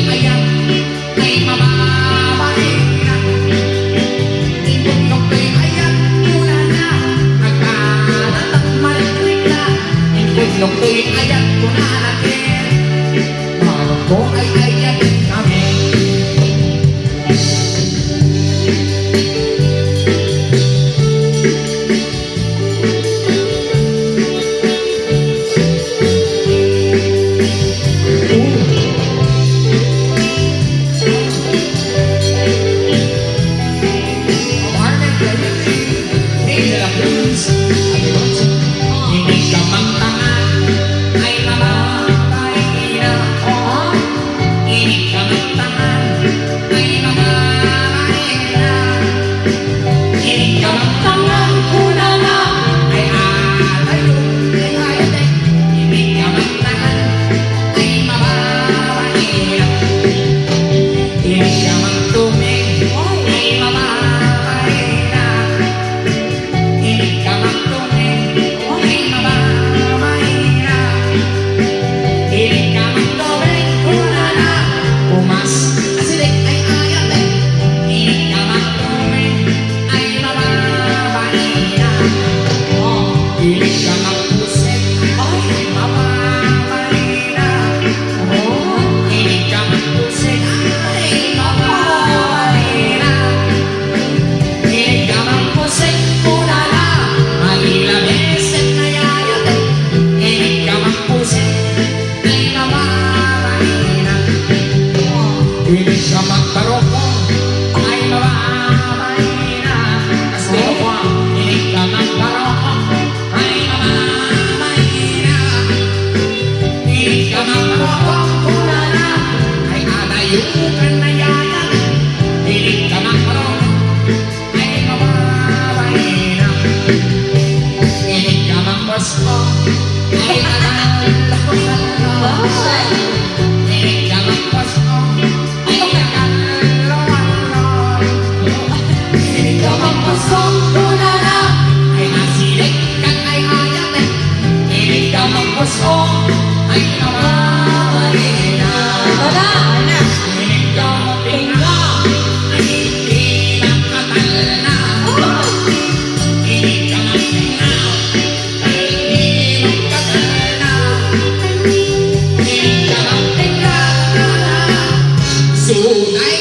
ayan ay mamamatay na. Ibuklok ko'y ayan mula na, nagkanatak maliklik na. Ibuklok ko'y ayan mula na din, marong ko ay ayan kami. Pilit ka magkaroko ay mamamatay na. Kasi ako, pilit ka magkaroko ay mamamatay na. Pilit ka magkaroko mula na ay adayukan na yayan. Pilit ka magkaroko ay mamamatay na. Pilit ka magpasko ay nagalakosan na. Pilit ka magpasko ay mamamatay na. Pilit ka magtinga ay hindi nakatal na. Pilit ka magtinga ay hindi nakatal na. Pilit ka magtinga sunay